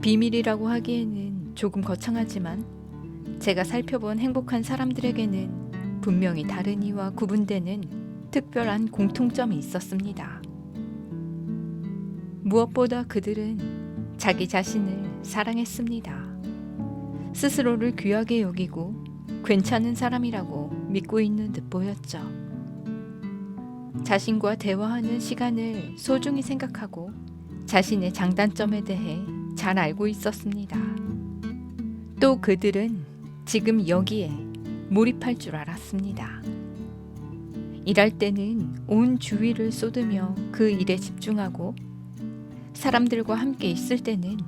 비밀이라고 하기에는 조금 거창하지만 제가 살펴본 행복한 사람들에게는 분명히 다른 이와 구분되는 특별한 공통점이 있었습니다. 무엇보다 그들은 자기 자신을 사랑했습니다. 스스로를 귀하게 여기고 괜찮은 사람이라고 믿고 있는 듯 보였죠. 자신과 대화하는 시간을 소중히 생각하고 자신의 장단점에 대해 잘 알고 있었습니다. 또 그들은 지금 여기에 몰입할 줄 알았습니다. 일할 때는 온 주의를 쏟으며 그 일에 집중하고 사람들과 함께 있을 때는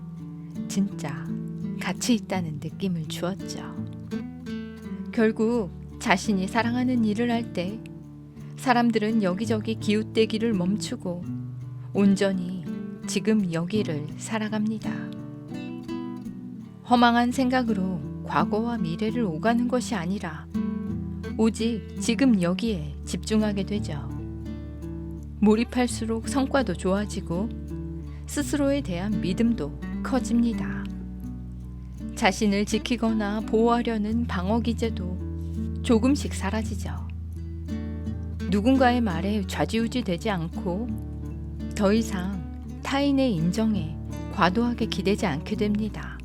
진짜 가치 있다는 느낌을 주었죠. 결국 자신이 사랑하는 일을 할 때 사람들은 여기저기 기웃대기를 멈추고 온전히 지금 여기를 살아갑니다. 허망한 생각으로 과거와 미래를 오가는 것이 아니라 오직 지금 여기에 집중하게 되죠. 몰입할수록 성과도 좋아지고 스스로에 대한 믿음도 커집니다. 자신을 지키거나 보호하려는 방어 기제도 조금씩 사라지죠. 누군가의 말에 좌지우지 되지 않고 더 이상 타인의 인정에 과도하게 기대지 않게 됩니다.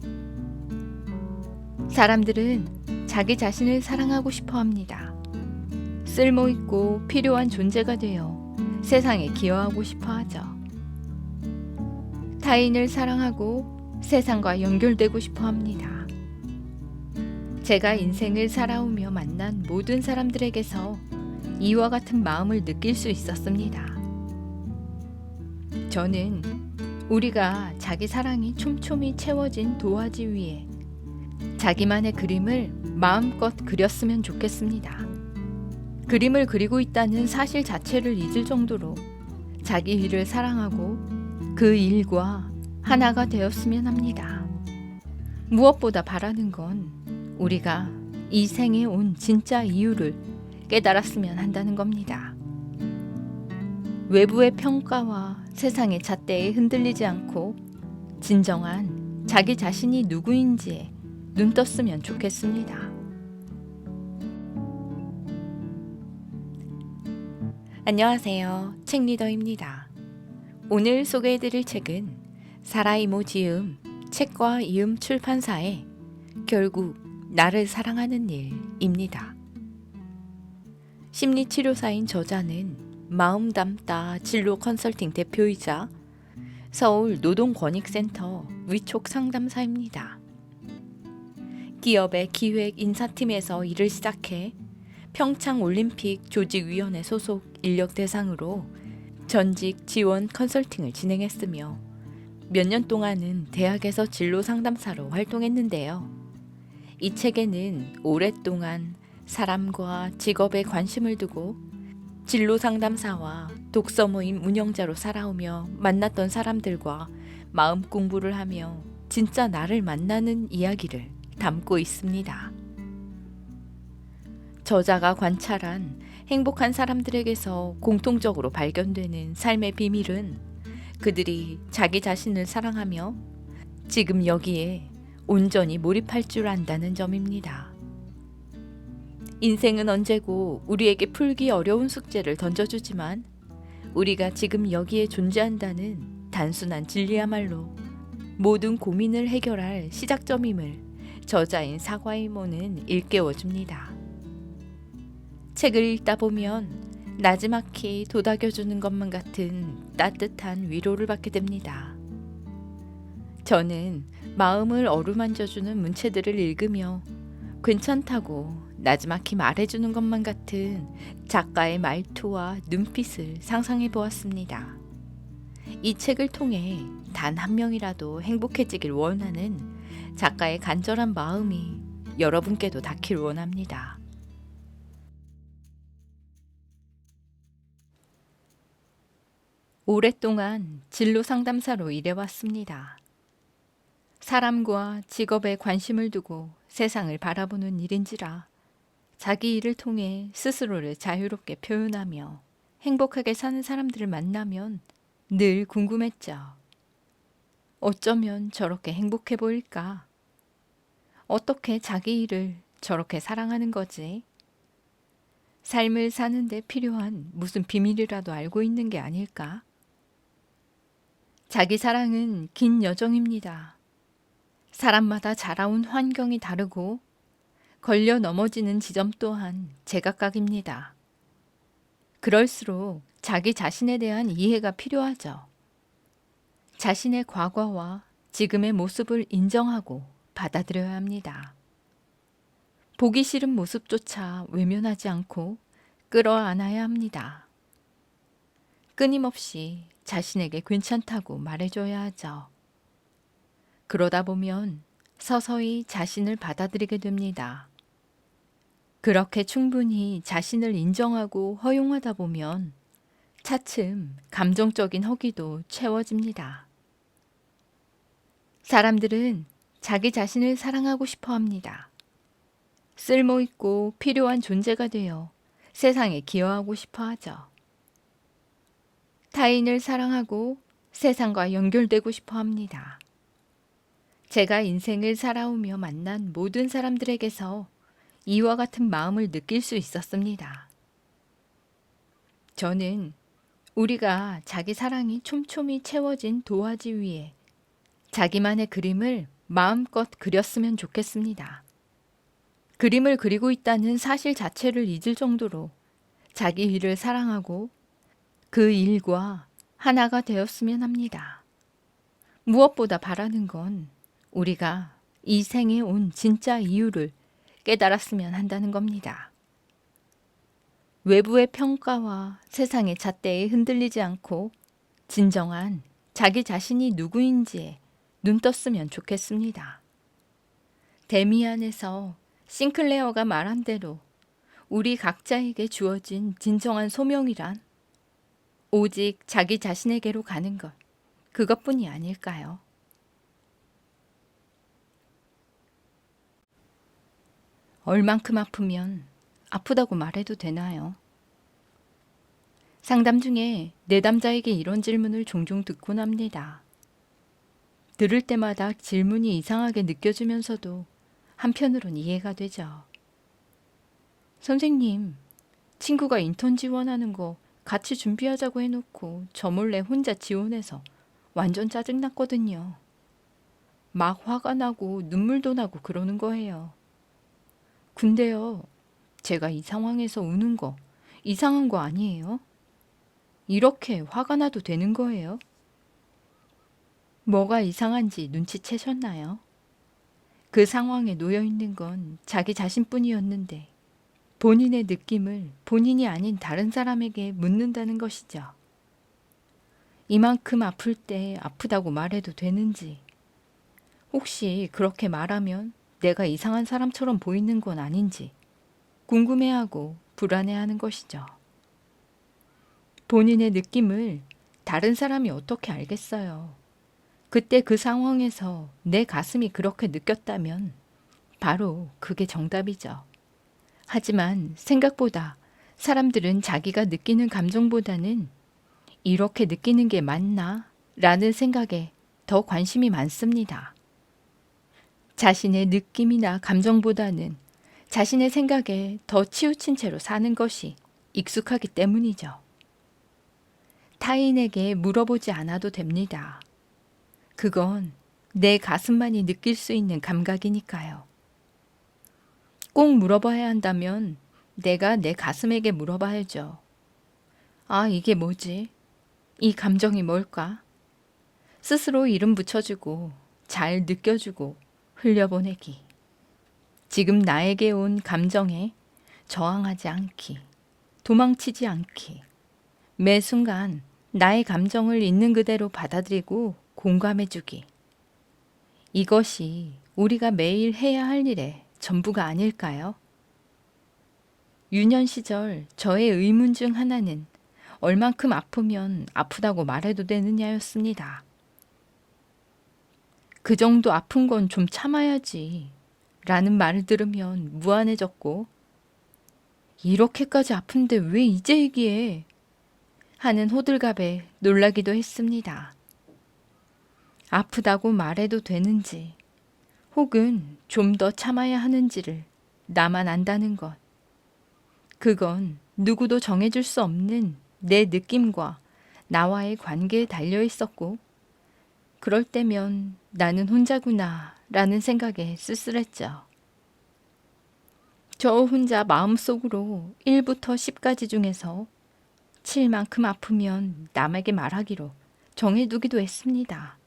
사람들은 자기 자신을 사랑하고 싶어 합니다. 쓸모있고 필요한 존재가 되어 세상에 기여하고 싶어 하죠. 타인을 사랑하고 세상과 연결되고 싶어 합니다. 제가 인생을 살아오며 만난 모든 사람들에게서 이와 같은 마음을 느낄 수 있었습니다. 저는 우리가 자기 사랑이 촘촘히 채워진 도화지 위에 자기만의 그림을 마음껏 그렸으면 좋겠습니다. 그림을 그리고 있다는 사실 자체를 잊을 정도로 자기 일을 사랑하고 그 일과 하나가 되었으면 합니다. 무엇보다 바라는 건 우리가 이 생에 온 진짜 이유를 깨달았으면 한다는 겁니다. 외부의 평가와 세상의 잣대에 흔들리지 않고 진정한 자기 자신이 누구인지에 눈 떴으면 좋겠습니다. 안녕하세요. 책리더입니다. 오늘 소개해드릴 책은 사라이모 지음 책과 이음 출판사의 결국 나를 사랑하는 일입니다. 심리치료사인 저자는 마음 담다 진로 컨설팅 대표이자 서울 노동권익센터 위촉 상담사입니다. 기업의 기획 인사팀에서 일을 시작해 평창올림픽 조직위원회 소속 인력 대상으로 전직 지원 컨설팅을 진행했으며 몇 년 동안은 대학에서 진로 상담사로 활동했는데요. 이 책에는 오랫동안 사람과 직업에 관심을 두고 진로 상담사와 독서 모임 운영자로 살아오며 만났던 사람들과 마음 공부를 하며 진짜 나를 만나는 이야기를 담고 있습니다. 저자가 관찰한 행복한 사람들에게서 공통적으로 발견되는 삶의 비밀은 그들이 자기 자신을 사랑하며 지금 여기에 온전히 몰입할 줄 안다는 점입니다. 인생은 언제고 우리에게 풀기 어려운 숙제를 던져주지만 우리가 지금 여기에 존재한다는 단순한 진리야말로 모든 고민을 해결할 시작점임을 저자인 사과이모는 일깨워줍니다. 책을 읽다 보면 나지막히 도닥여주는 것만 같은 따뜻한 위로를 받게 됩니다. 저는 마음을 어루만져주는 문체들을 읽으며 괜찮다고 나지막히 말해주는 것만 같은 작가의 말투와 눈빛을 상상해 보았습니다. 이 책을 통해 단 한 명이라도 행복해지길 원하는 작가의 간절한 마음이 여러분께도 닿길 원합니다. 오랫동안 진로 상담사로 일해왔습니다. 사람과 직업에 관심을 두고 세상을 바라보는 일인지라 자기 일을 통해 스스로를 자유롭게 표현하며 행복하게 사는 사람들을 만나면 늘 궁금했죠. 어쩌면 저렇게 행복해 보일까? 어떻게 자기 일을 저렇게 사랑하는 거지? 삶을 사는데 필요한 무슨 비밀이라도 알고 있는 게 아닐까? 자기 사랑은 긴 여정입니다. 사람마다 자라온 환경이 다르고 걸려 넘어지는 지점 또한 제각각입니다. 그럴수록 자기 자신에 대한 이해가 필요하죠. 자신의 과거와 지금의 모습을 인정하고 받아들여야 합니다. 보기 싫은 모습조차 외면하지 않고 끌어안아야 합니다. 끊임없이 자신에게 괜찮다고 말해줘야 하죠. 그러다 보면 서서히 자신을 받아들이게 됩니다. 그렇게 충분히 자신을 인정하고 허용하다 보면 차츰 감정적인 허기도 채워집니다. 사람들은 자기 자신을 사랑하고 싶어 합니다. 쓸모있고 필요한 존재가 되어 세상에 기여하고 싶어 하죠. 타인을 사랑하고 세상과 연결되고 싶어 합니다. 제가 인생을 살아오며 만난 모든 사람들에게서 이와 같은 마음을 느낄 수 있었습니다. 저는 우리가 자기 사랑이 촘촘히 채워진 도화지 위에 자기만의 그림을 마음껏 그렸으면 좋겠습니다. 그림을 그리고 있다는 사실 자체를 잊을 정도로 자기 일을 사랑하고 그 일과 하나가 되었으면 합니다. 무엇보다 바라는 건 우리가 이 생에 온 진짜 이유를 깨달았으면 한다는 겁니다. 외부의 평가와 세상의 잣대에 흔들리지 않고 진정한 자기 자신이 누구인지에 눈 떴으면 좋겠습니다. 데미안에서 싱클레어가 말한 대로 우리 각자에게 주어진 진정한 소명이란 오직 자기 자신에게로 가는 것, 그것뿐이 아닐까요? 얼만큼 아프면 아프다고 말해도 되나요? 상담 중에 내담자에게 이런 질문을 종종 듣곤 합니다. 들을 때마다 질문이 이상하게 느껴지면서도 한편으론 이해가 되죠. 선생님, 친구가 인턴 지원하는 거 같이 준비하자고 해놓고 저 몰래 혼자 지원해서 완전 짜증났거든요. 막 화가 나고 눈물도 나고 그러는 거예요. 근데요, 제가 이 상황에서 우는 거 이상한 거 아니에요? 이렇게 화가 나도 되는 거예요? 뭐가 이상한지 눈치채셨나요? 그 상황에 놓여 있는 건 자기 자신뿐이었는데 본인의 느낌을 본인이 아닌 다른 사람에게 묻는다는 것이죠. 이만큼 아플 때 아프다고 말해도 되는지, 혹시 그렇게 말하면 내가 이상한 사람처럼 보이는 건 아닌지 궁금해하고 불안해하는 것이죠. 본인의 느낌을 다른 사람이 어떻게 알겠어요? 그때 그 상황에서 내 가슴이 그렇게 느꼈다면 바로 그게 정답이죠. 하지만 생각보다 사람들은 자기가 느끼는 감정보다는 이렇게 느끼는 게 맞나? 라는 생각에 더 관심이 많습니다. 자신의 느낌이나 감정보다는 자신의 생각에 더 치우친 채로 사는 것이 익숙하기 때문이죠. 타인에게 물어보지 않아도 됩니다. 그건 내 가슴만이 느낄 수 있는 감각이니까요. 꼭 물어봐야 한다면 내가 내 가슴에게 물어봐야죠. 아, 이게 뭐지? 이 감정이 뭘까? 스스로 이름 붙여주고 잘 느껴주고 흘려보내기. 지금 나에게 온 감정에 저항하지 않기, 도망치지 않기. 매 순간 나의 감정을 있는 그대로 받아들이고 공감해주기. 이것이 우리가 매일 해야 할 일의 전부가 아닐까요? 유년 시절 저의 의문 중 하나는 얼만큼 아프면 아프다고 말해도 되느냐였습니다. 그 정도 아픈 건 좀 참아야지 라는 말을 들으면 무안해졌고, 이렇게까지 아픈데 왜 이제 얘기해? 하는 호들갑에 놀라기도 했습니다. 아프다고 말해도 되는지, 혹은 좀 더 참아야 하는지를 나만 안다는 것. 그건 누구도 정해줄 수 없는 내 느낌과 나와의 관계에 달려 있었고, 그럴 때면 나는 혼자구나 라는 생각에 쓸쓸했죠. 저 혼자 마음속으로 1부터 10까지 중에서 7만큼 아프면 남에게 말하기로 정해두기도 했습니다.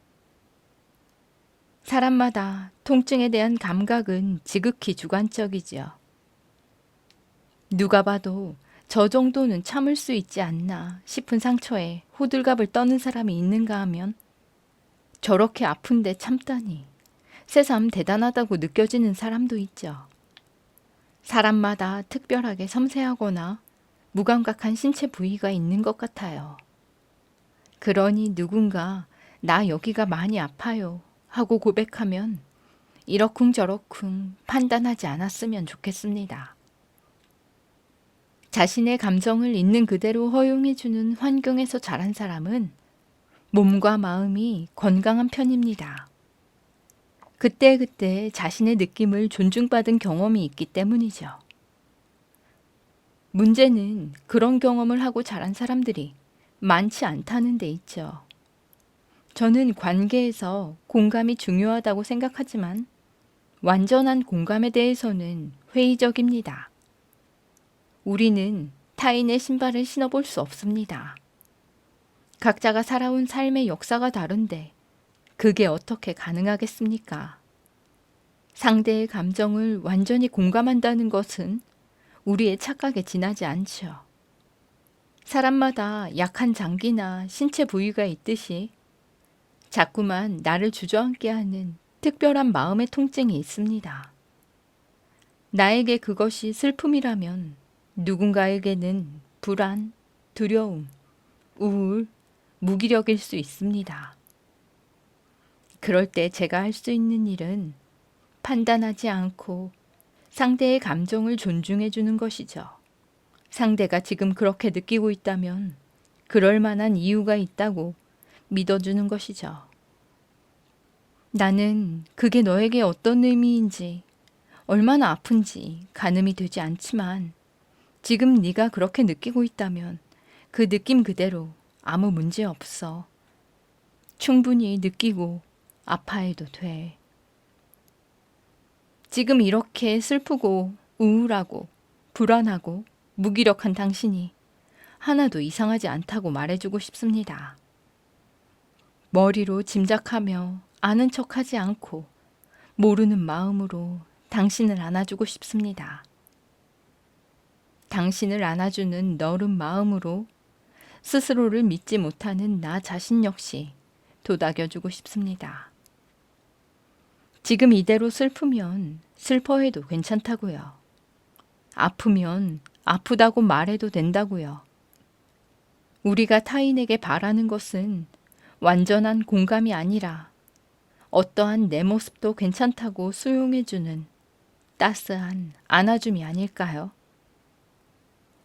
사람마다 통증에 대한 감각은 지극히 주관적이지요. 누가 봐도 저 정도는 참을 수 있지 않나 싶은 상처에 호들갑을 떠는 사람이 있는가 하면 저렇게 아픈데 참다니 새삼 대단하다고 느껴지는 사람도 있죠. 사람마다 특별하게 섬세하거나 무감각한 신체 부위가 있는 것 같아요. 그러니 누군가 나 여기가 많이 아파요 하고 고백하면 이러쿵저러쿵 판단하지 않았으면 좋겠습니다. 자신의 감정을 있는 그대로 허용해주는 환경에서 자란 사람은 몸과 마음이 건강한 편입니다. 그때그때 자신의 느낌을 존중받은 경험이 있기 때문이죠. 문제는 그런 경험을 하고 자란 사람들이 많지 않다는 데 있죠. 저는 관계에서 공감이 중요하다고 생각하지만 완전한 공감에 대해서는 회의적입니다. 우리는 타인의 신발을 신어볼 수 없습니다. 각자가 살아온 삶의 역사가 다른데 그게 어떻게 가능하겠습니까? 상대의 감정을 완전히 공감한다는 것은 우리의 착각에 지나지 않죠. 사람마다 약한 장기나 신체 부위가 있듯이 자꾸만 나를 주저앉게 하는 특별한 마음의 통증이 있습니다. 나에게 그것이 슬픔이라면 누군가에게는 불안, 두려움, 우울, 무기력일 수 있습니다. 그럴 때 제가 할 수 있는 일은 판단하지 않고 상대의 감정을 존중해 주는 것이죠. 상대가 지금 그렇게 느끼고 있다면 그럴 만한 이유가 있다고 믿어주는 것이죠. 나는 그게 너에게 어떤 의미인지, 얼마나 아픈지 가늠이 되지 않지만 지금 네가 그렇게 느끼고 있다면 그 느낌 그대로 아무 문제 없어. 충분히 느끼고 아파해도 돼. 지금 이렇게 슬프고 우울하고 불안하고 무기력한 당신이 하나도 이상하지 않다고 말해주고 싶습니다. 머리로 짐작하며 아는 척하지 않고 모르는 마음으로 당신을 안아주고 싶습니다. 당신을 안아주는 너른 마음으로 스스로를 믿지 못하는 나 자신 역시 도닥여주고 싶습니다. 지금 이대로 슬프면 슬퍼해도 괜찮다고요. 아프면 아프다고 말해도 된다고요. 우리가 타인에게 바라는 것은 완전한 공감이 아니라 어떠한 내 모습도 괜찮다고 수용해주는 따스한 안아줌이 아닐까요?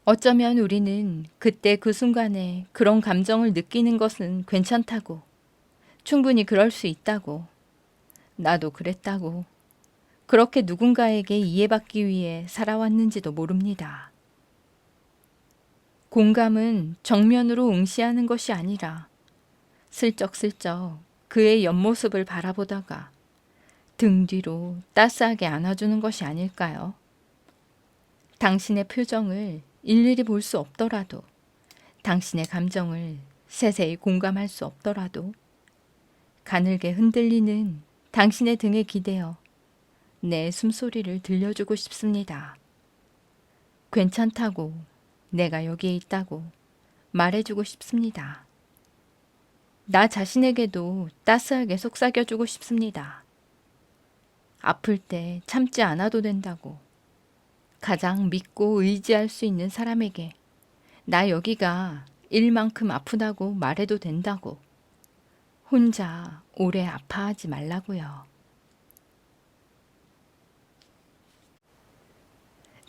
어쩌면 우리는 그때 그 순간에 그런 감정을 느끼는 것은 괜찮다고, 충분히 그럴 수 있다고, 나도 그랬다고, 그렇게 누군가에게 이해받기 위해 살아왔는지도 모릅니다. 공감은 정면으로 응시하는 것이 아니라 슬쩍슬쩍 그의 옆모습을 바라보다가 등 뒤로 따스하게 안아주는 것이 아닐까요? 당신의 표정을 일일이 볼 수 없더라도, 당신의 감정을 세세히 공감할 수 없더라도 가늘게 흔들리는 당신의 등에 기대어 내 숨소리를 들려주고 싶습니다. 괜찮다고, 내가 여기에 있다고 말해주고 싶습니다. 나 자신에게도 따스하게 속삭여주고 싶습니다. 아플 때 참지 않아도 된다고, 가장 믿고 의지할 수 있는 사람에게 나 여기가 일만큼 아프다고 말해도 된다고, 혼자 오래 아파하지 말라고요.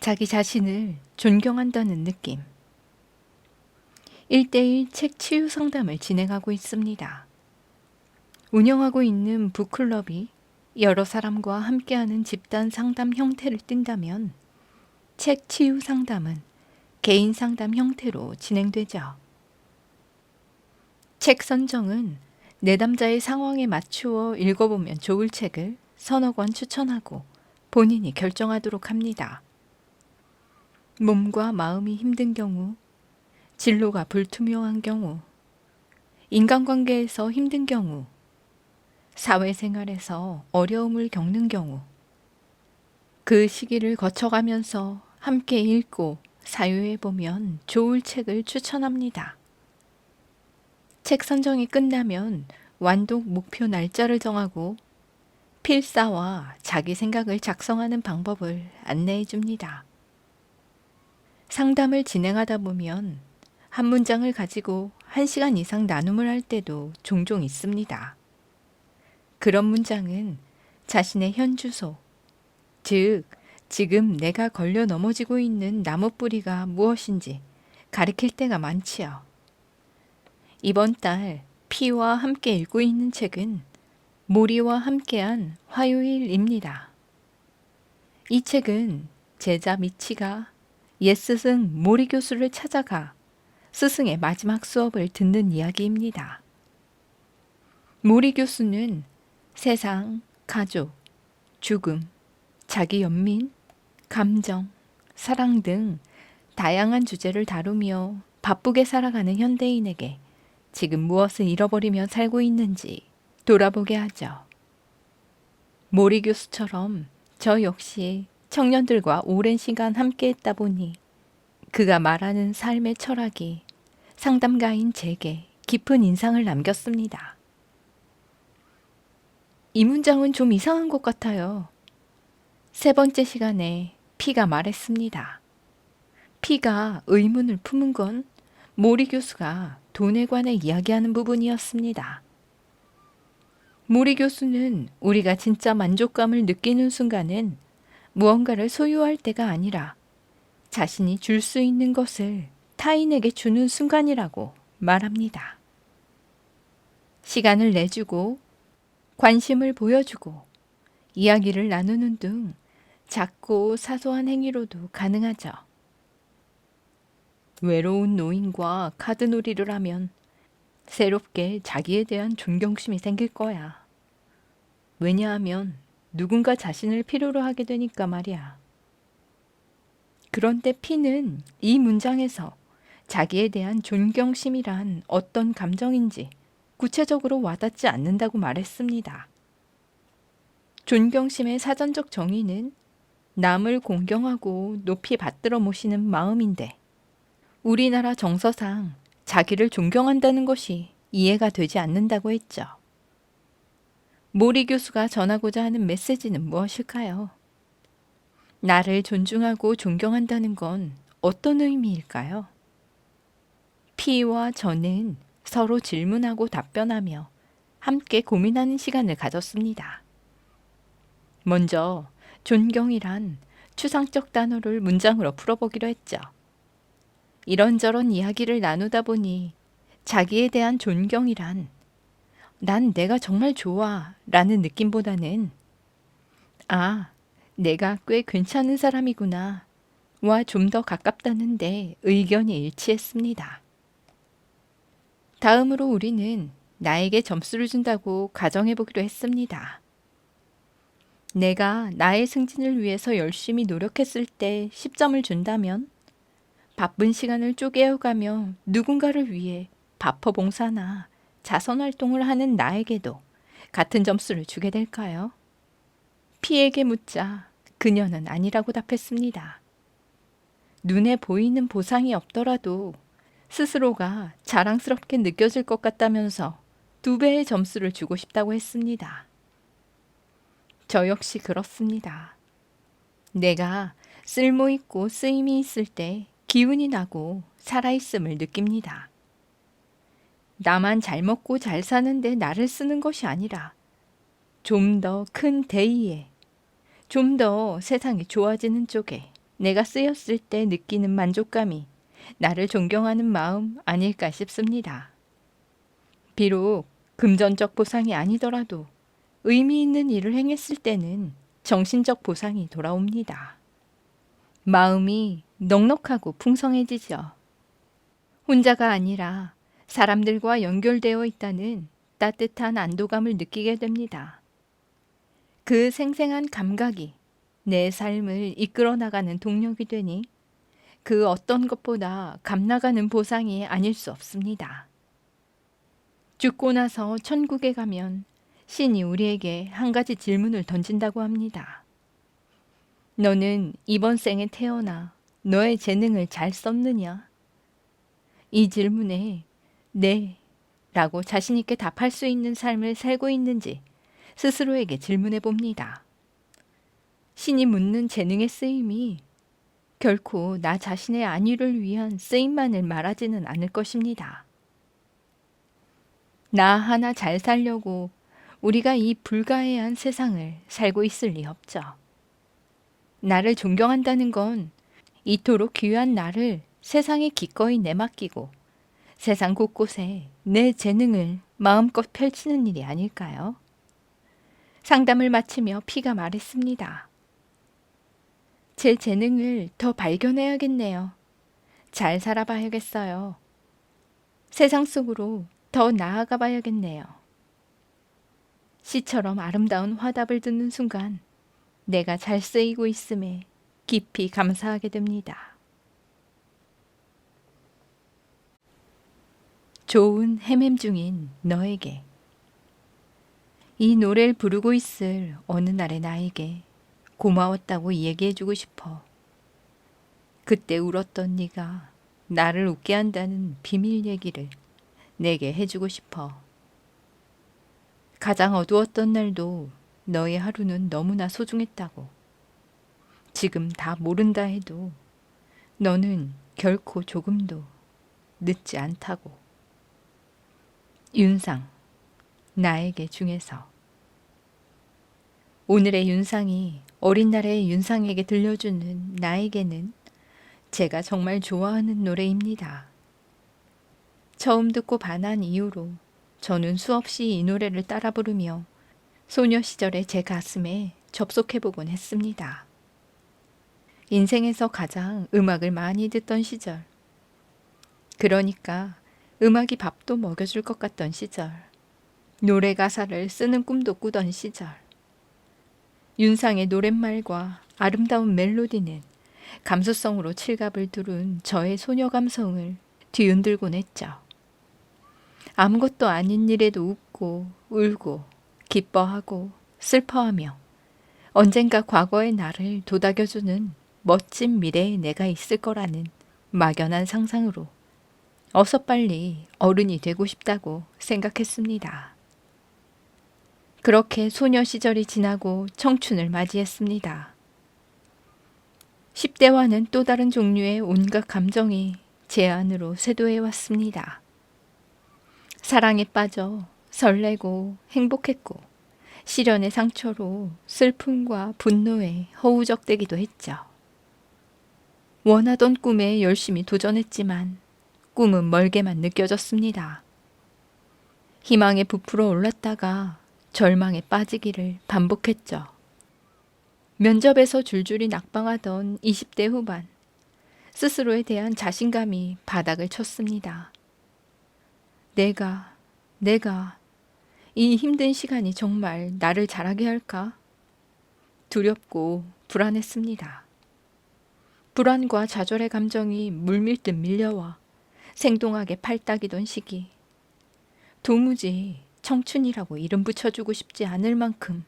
자기 자신을 존경한다는 느낌. 1대1 책 치유 상담을 진행하고 있습니다. 운영하고 있는 북클럽이 여러 사람과 함께하는 집단 상담 형태를 띈다면 책 치유 상담은 개인 상담 형태로 진행되죠. 책 선정은 내담자의 상황에 맞추어 읽어보면 좋을 책을 서너 권 추천하고 본인이 결정하도록 합니다. 몸과 마음이 힘든 경우, 진로가 불투명한 경우, 인간관계에서 힘든 경우, 사회생활에서 어려움을 겪는 경우, 그 시기를 거쳐가면서 함께 읽고 사유해보면 좋을 책을 추천합니다. 책 선정이 끝나면 완독 목표 날짜를 정하고 필사와 자기 생각을 작성하는 방법을 안내해 줍니다. 상담을 진행하다 보면 한 문장을 가지고 1시간 이상 나눔을 할 때도 종종 있습니다. 그런 문장은 자신의 현 주소, 즉 지금 내가 걸려 넘어지고 있는 나무 뿌리가 무엇인지 가리킬 때가 많지요. 이번 달 피와 함께 읽고 있는 책은 모리와 함께한 화요일입니다. 이 책은 제자 미치가 옛 스승 모리 교수를 찾아가 스승의 마지막 수업을 듣는 이야기입니다. 모리 교수는 세상, 가족, 죽음, 자기 연민, 감정, 사랑 등 다양한 주제를 다루며 바쁘게 살아가는 현대인에게 지금 무엇을 잃어버리며 살고 있는지 돌아보게 하죠. 모리 교수처럼 저 역시 청년들과 오랜 시간 함께했다 보니 그가 말하는 삶의 철학이 상담가인 제게 깊은 인상을 남겼습니다. 이 문장은 좀 이상한 것 같아요. 세 번째 시간에 피가 말했습니다. 피가 의문을 품은 건 모리 교수가 돈에 관해 이야기하는 부분이었습니다. 모리 교수는 우리가 진짜 만족감을 느끼는 순간은 무언가를 소유할 때가 아니라 자신이 줄 수 있는 것을 타인에게 주는 순간이라고 말합니다. 시간을 내주고 관심을 보여주고 이야기를 나누는 등 작고 사소한 행위로도 가능하죠. 외로운 노인과 카드놀이를 하면 새롭게 자기에 대한 존경심이 생길 거야. 왜냐하면 누군가 자신을 필요로 하게 되니까 말이야. 그런데 피는 이 문장에서 자기에 대한 존경심이란 어떤 감정인지 구체적으로 와닿지 않는다고 말했습니다. 존경심의 사전적 정의는 남을 공경하고 높이 받들어 모시는 마음인데 우리나라 정서상 자기를 존경한다는 것이 이해가 되지 않는다고 했죠. 모리 교수가 전하고자 하는 메시지는 무엇일까요? 나를 존중하고 존경한다는 건 어떤 의미일까요? 피와 저는 서로 질문하고 답변하며 함께 고민하는 시간을 가졌습니다. 먼저 존경이란 추상적 단어를 문장으로 풀어보기로 했죠. 이런저런 이야기를 나누다 보니 자기에 대한 존경이란 난 내가 정말 좋아 라는 느낌보다는 내가 꽤 괜찮은 사람이구나 와 좀 더 가깝다는데 의견이 일치했습니다. 다음으로 우리는 나에게 점수를 준다고 가정해보기로 했습니다. 내가 나의 승진을 위해서 열심히 노력했을 때 10점을 준다면 바쁜 시간을 쪼개어가며 누군가를 위해 바퍼 봉사나 자선활동을 하는 나에게도 같은 점수를 주게 될까요? 피에게 묻자 그녀는 아니라고 답했습니다. 눈에 보이는 보상이 없더라도 스스로가 자랑스럽게 느껴질 것 같다면서 2배의 점수를 주고 싶다고 했습니다. 저 역시 그렇습니다. 내가 쓸모있고 쓰임이 있을 때 기운이 나고 살아있음을 느낍니다. 나만 잘 먹고 잘 사는데 나를 쓰는 것이 아니라 좀 더 큰 대의에, 좀 더 세상이 좋아지는 쪽에 내가 쓰였을 때 느끼는 만족감이 나를 존경하는 마음 아닐까 싶습니다. 비록 금전적 보상이 아니더라도 의미 있는 일을 행했을 때는 정신적 보상이 돌아옵니다. 마음이 넉넉하고 풍성해지죠. 혼자가 아니라 사람들과 연결되어 있다는 따뜻한 안도감을 느끼게 됩니다. 그 생생한 감각이 내 삶을 이끌어 나가는 동력이 되니 그 어떤 것보다 값나가는 보상이 아닐 수 없습니다. 죽고 나서 천국에 가면 신이 우리에게 한 가지 질문을 던진다고 합니다. 너는 이번 생에 태어나 너의 재능을 잘 썼느냐? 이 질문에 네 라고 자신있게 답할 수 있는 삶을 살고 있는지 스스로에게 질문해 봅니다. 신이 묻는 재능의 쓰임이 결코 나 자신의 안위를 위한 쓰임만을 말하지는 않을 것입니다. 나 하나 잘 살려고 우리가 이 불가해한 세상을 살고 있을 리 없죠. 나를 존경한다는 건 이토록 귀한 나를 세상에 기꺼이 내맡기고 세상 곳곳에 내 재능을 마음껏 펼치는 일이 아닐까요? 상담을 마치며 피가 말했습니다. 제 재능을 더 발견해야겠네요. 잘 살아봐야겠어요. 세상 속으로 더 나아가 봐야겠네요. 시처럼 아름다운 화답을 듣는 순간 내가 잘 쓰이고 있음에 깊이 감사하게 됩니다. 좋은 헤맴 중인 너에게 이 노래를 부르고 있을 어느 날의 나에게 고마웠다고 얘기해주고 싶어. 그때 울었던 네가 나를 웃게 한다는 비밀 얘기를 내게 해주고 싶어. 가장 어두웠던 날도 너의 하루는 너무나 소중했다고. 지금 다 모른다 해도 너는 결코 조금도 늦지 않다고. 윤상, 나에게 중에서. 오늘의 윤상이 어린 날의 윤상에게 들려주는 나에게는 제가 정말 좋아하는 노래입니다. 처음 듣고 반한 이후로 저는 수없이 이 노래를 따라 부르며 소녀 시절의 제 가슴에 접속해보곤 했습니다. 인생에서 가장 음악을 많이 듣던 시절. 그러니까 음악이 밥도 먹여줄 것 같던 시절. 노래 가사를 쓰는 꿈도 꾸던 시절. 윤상의 노랫말과 아름다운 멜로디는 감수성으로 칠갑을 두른 저의 소녀 감성을 뒤흔들곤 했죠. 아무것도 아닌 일에도 웃고 울고 기뻐하고 슬퍼하며 언젠가 과거의 나를 도닥여주는 멋진 미래의 내가 있을 거라는 막연한 상상으로 어서 빨리 어른이 되고 싶다고 생각했습니다. 그렇게 소녀 시절이 지나고 청춘을 맞이했습니다. 10대와는 또 다른 종류의 온갖 감정이 제 안으로 쇄도해 왔습니다. 사랑에 빠져 설레고 행복했고 시련의 상처로 슬픔과 분노에 허우적대기도 했죠. 원하던 꿈에 열심히 도전했지만 꿈은 멀게만 느껴졌습니다. 희망에 부풀어 올랐다가 절망에 빠지기를 반복했죠. 면접에서 줄줄이 낙방하던 20대 후반, 스스로에 대한 자신감이 바닥을 쳤습니다. 내가 이 힘든 시간이 정말 나를 자라게 할까? 두렵고 불안했습니다. 불안과 좌절의 감정이 물밀듯 밀려와 생동하게 팔딱이던 시기. 도무지 청춘이라고 이름 붙여주고 싶지 않을 만큼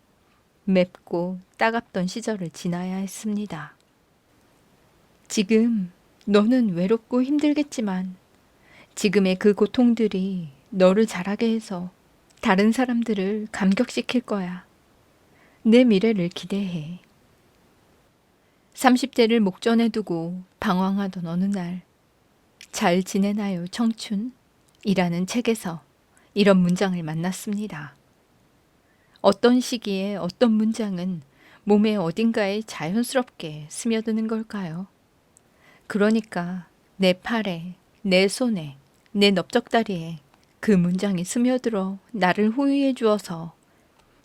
맵고 따갑던 시절을 지나야 했습니다. 지금 너는 외롭고 힘들겠지만 지금의 그 고통들이 너를 자라게 해서 다른 사람들을 감격시킬 거야. 내 미래를 기대해. 30대를 목전에 두고 방황하던 어느 날, 잘 지내나요 청춘? 이라는 책에서 이런 문장을 만났습니다. 어떤 시기에 어떤 문장은 몸의 어딘가에 자연스럽게 스며드는 걸까요? 그러니까 내 팔에, 내 손에, 내 넓적다리에 그 문장이 스며들어 나를 호위해 주어서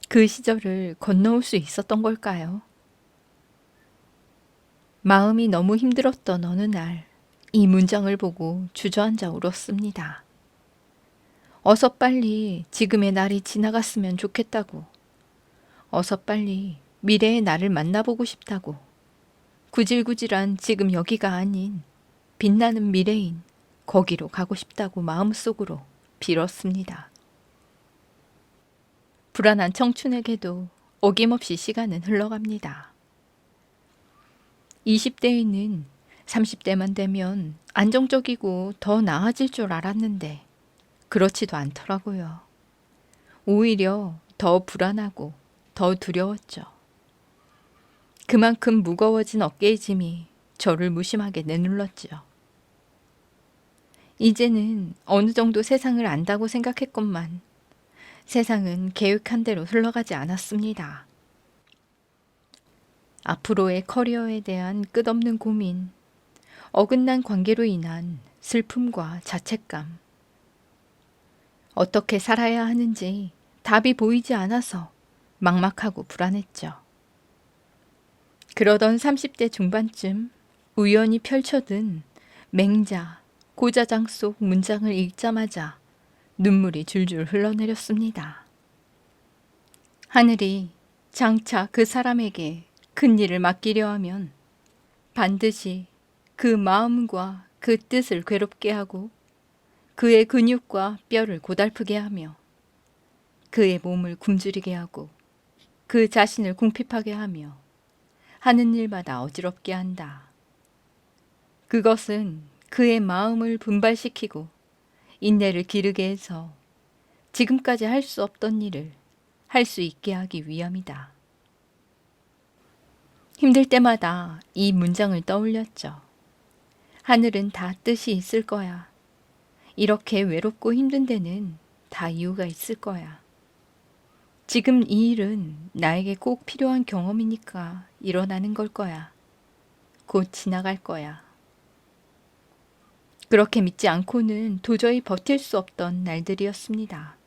그 시절을 건너올 수 있었던 걸까요? 마음이 너무 힘들었던 어느 날, 이 문장을 보고 주저앉아 울었습니다. 어서 빨리 지금의 날이 지나갔으면 좋겠다고. 어서 빨리 미래의 나를 만나보고 싶다고. 구질구질한 지금 여기가 아닌 빛나는 미래인 거기로 가고 싶다고 마음속으로 빌었습니다. 불안한 청춘에게도 어김없이 시간은 흘러갑니다. 20대에는 30대만 되면 안정적이고 더 나아질 줄 알았는데 그렇지도 않더라고요. 오히려 더 불안하고 더 두려웠죠. 그만큼 무거워진 어깨의 짐이 저를 무심하게 내눌렀죠. 이제는 어느 정도 세상을 안다고 생각했건만 세상은 계획한 대로 흘러가지 않았습니다. 앞으로의 커리어에 대한 끝없는 고민, 어긋난 관계로 인한 슬픔과 자책감, 어떻게 살아야 하는지 답이 보이지 않아서 막막하고 불안했죠. 그러던 30대 중반쯤 우연히 펼쳐든 맹자, 고자장 속 문장을 읽자마자 눈물이 줄줄 흘러내렸습니다. 하늘이 장차 그 사람에게 큰 일을 맡기려 하면 반드시 그 마음과 그 뜻을 괴롭게 하고 그의 근육과 뼈를 고달프게 하며 그의 몸을 굶주리게 하고 그 자신을 궁핍하게 하며 하는 일마다 어지럽게 한다. 그것은 그의 마음을 분발시키고 인내를 기르게 해서 지금까지 할 수 없던 일을 할 수 있게 하기 위함이다. 힘들 때마다 이 문장을 떠올렸죠. 하늘은 다 뜻이 있을 거야. 이렇게 외롭고 힘든 데는 다 이유가 있을 거야. 지금 이 일은 나에게 꼭 필요한 경험이니까 일어나는 걸 거야. 곧 지나갈 거야. 그렇게 믿지 않고는 도저히 버틸 수 없던 날들이었습니다.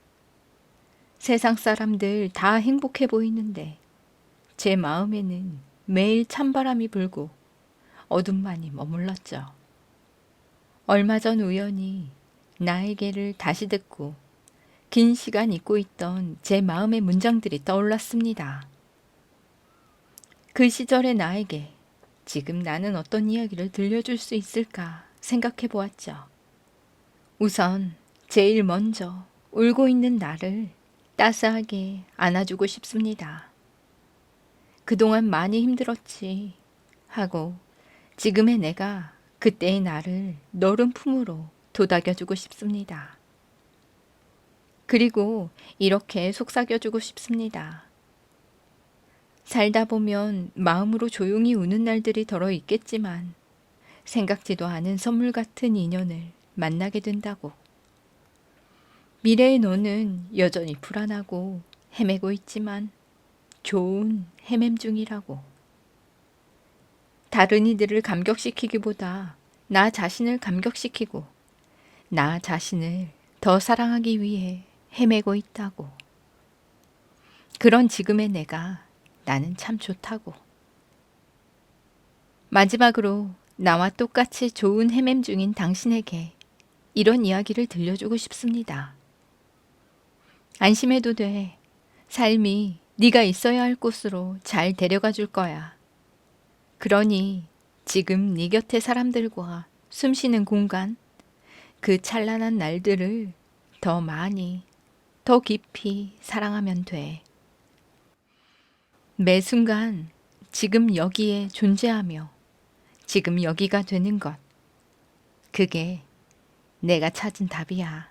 세상 사람들 다 행복해 보이는데 제 마음에는 매일 찬바람이 불고 어둠만이 머물렀죠. 얼마 전 우연히 나에게를 다시 듣고 긴 시간 잊고 있던 제 마음의 문장들이 떠올랐습니다. 그 시절의 나에게 지금 나는 어떤 이야기를 들려줄 수 있을까 생각해 보았죠. 우선 제일 먼저 울고 있는 나를 따스하게 안아주고 싶습니다. 그동안 많이 힘들었지 하고 지금의 내가 그때의 나를 너른 품으로 도닥여주고 싶습니다. 그리고 이렇게 속삭여주고 싶습니다. 살다 보면 마음으로 조용히 우는 날들이 덜어 있겠지만 생각지도 않은 선물 같은 인연을 만나게 된다고. 미래의 너는 여전히 불안하고 헤매고 있지만 좋은 헤맴 중이라고. 다른 이들을 감격시키기보다 나 자신을 감격시키고 나 자신을 더 사랑하기 위해 헤매고 있다고. 그런 지금의 내가 나는 참 좋다고. 마지막으로 나와 똑같이 좋은 헤맴 중인 당신에게 이런 이야기를 들려주고 싶습니다. 안심해도 돼. 삶이 네가 있어야 할 곳으로 잘 데려가 줄 거야. 그러니 지금 네 곁의 사람들과 숨쉬는 공간, 그 찬란한 날들을 더 많이, 더 깊이 사랑하면 돼. 매 순간 지금 여기에 존재하며 지금 여기가 되는 것. 그게 내가 찾은 답이야.